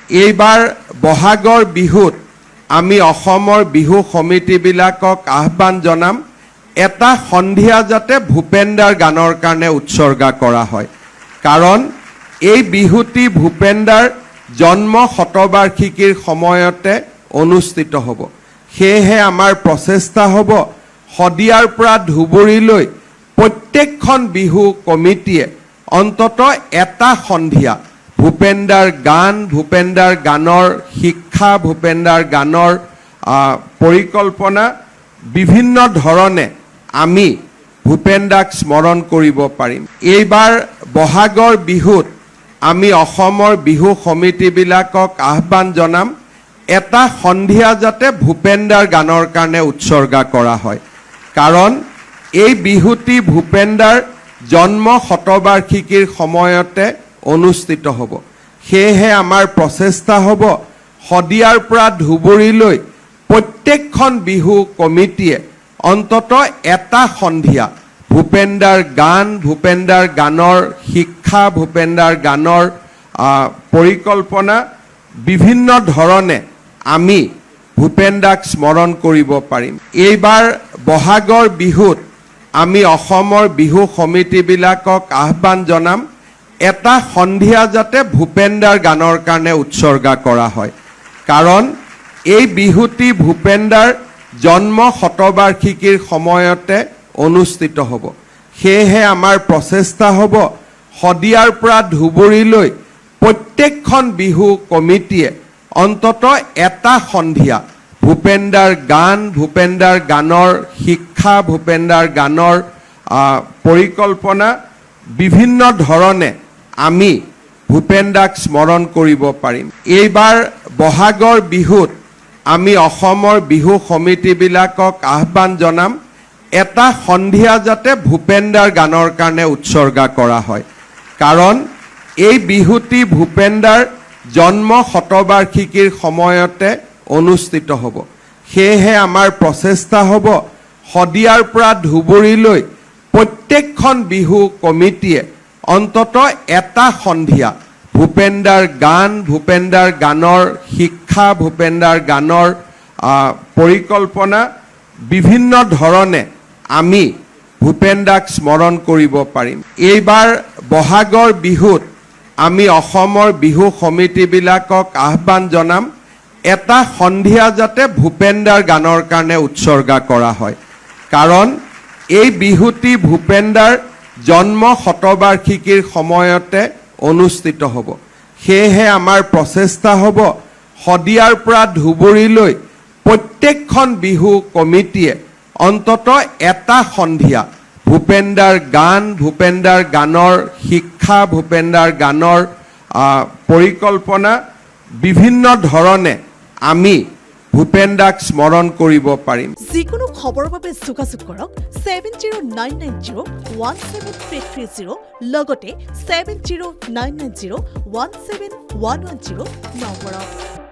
এইবাৰ বহাগৰ বিহুত আমি অসমৰ বিহু সমিতিবিলাকক আহ্বান জনাম এটা সন্ধিয়া যাতে ভূপেন্দাৰ গানৰ কাৰণে উৎসৰ্গা কৰা হয় কাৰণ এই বিহুটি ভূপেন্দাৰ জন্ম শতবাৰ্ষিকীৰ সময়তে অনুষ্ঠিত হ'ব সেয়েহে আমাৰ প্ৰচেষ্টা হ'ব শদিয়াৰ পৰা ধুবুৰীলৈ প্ৰত্যেকখন বিহু কমিটিয়ে অন্তত এটা সন্ধিয়া ভূপেন্দাৰ গান ভূপেন্দাৰ গানৰ শিক্ষা ভূপেন্দাৰ গানৰ পৰিকল্পনা বিভিন্ন ধৰণে আমি ভূপেন্দাক স্মৰণ কৰিব পাৰিম এইবাৰ বহাগৰ বিহুত আমি অসমৰ বিহু সমিতিবিলাকক আহ্বান জনাম এটা সন্ধিয়া যাতে ভূপেন্দাৰ গানৰ কাৰণে উৎসৰ্গা কৰা হয় কাৰণ এই বিহুটি ভূপেন্দাৰ জন্ম শতবাৰ্ষিকীৰ সময়তে অনুষ্ঠিত হ'ব সেয়েহে আমাৰ প্ৰচেষ্টা হ'ব শদিয়াৰ পৰা ধুবুৰীলৈ প্ৰত্যেকখন বিহু কমিটিয়ে অন্তত এটা সন্ধিয়া ভূপেন্দাৰ গান ভূপেন্দাৰ গানৰ শিক্ষা ভূপেন্দাৰ গানৰ পৰিকল্পনা বিভিন্ন ধৰণে আমি ভূপেন্দাক স্মৰণ কৰিব পাৰিম এইবাৰ বহাগৰ বিহুত আমি অসমৰ বিহু সমিতিবিলাকক আহ্বান জনাম এটা সন্ধিয়া যাতে ভূপেন্দাৰ গানৰ কাৰণে উৎসৰ্গা কৰা হয় কাৰণ এই বিহুটি ভূপেন্দাৰ জন্ম শতবাৰ্ষিকীৰ সময়তে অনুষ্ঠিত হ'ব সেয়েহে আমাৰ প্ৰচেষ্টা হ'ব শদিয়াৰ পৰা ধুবুৰীলৈ প্ৰত্যেকখন বিহু কমিটিয়ে অন্তত এটা সন্ধিয়া ভূপেন্দাৰ গান ভূপেন্দাৰ গানৰ শিক্ষা ভূপেন্দাৰ গানৰ পৰিকল্পনা বিভিন্ন ধৰণে আমি ভূপেন্দাক স্মৰণ কৰিব পাৰিম এইবাৰ বহাগৰ বিহুত আমি অসমৰ বিহু সমিতিবিলাকক আহ্বান জনাম এটা সন্ধিয়া যাতে ভূপেন্দাৰ গানৰ কাৰণে উৎসৰ্গা কৰা হয় কাৰণ এই বিহুটি ভূপেন্দাৰ জন্ম শতবাৰ্ষিকীৰ সময়তে অনুষ্ঠিত হ'ব সেয়েহে আমাৰ প্ৰচেষ্টা হ'ব শদিয়াৰ পৰা ধুবুৰীলৈ প্ৰত্যেকখন বিহু কমিটিয়ে অন্তত এটা সন্ধিয়া ভূপেন্দাৰ গান ভূপেন্দাৰ গানৰ শিক্ষা ভূপেন্দাৰ গানৰ পৰিকল্পনা বিভিন্ন ধৰণে আমি ভূপেন্দাক স্মৰণ কৰিব পাৰিম এইবাৰ বহাগৰ বিহুত আমি অসমৰ বিহু সমিতিবিলাকক আহ্বান জনাম এটা সন্ধিয়া যাতে ভূপেন্দাৰ গানৰ কাৰণে উৎসৰ্গা কৰা হয় কাৰণ এই বিহুটি ভূপেন্দাৰ জন্ম শতবাৰ্ষিকীৰ সময়তে অনুষ্ঠিত হ'ব সেয়েহে আমাৰ প্ৰচেষ্টা হ'ব শদিয়াৰ পৰা ধুবুৰীলৈ প্ৰত্যেকখন বিহু কমিটিয়ে অন্তত এটা সন্ধিয়া ভূপেন্দাৰ গান ভূপেন্দাৰ গানৰ শিক্ষা ভূপেন্দাৰ গানৰ পৰিকল্পনা বিভিন্ন ধৰণে আমি ভূপেন্দাক স্মৰণ কৰিব পাৰিম যিকোনো খবৰৰ বাবে যোগাযোগ কৰক 7099017330 লগতে 7099017110 নম্বৰত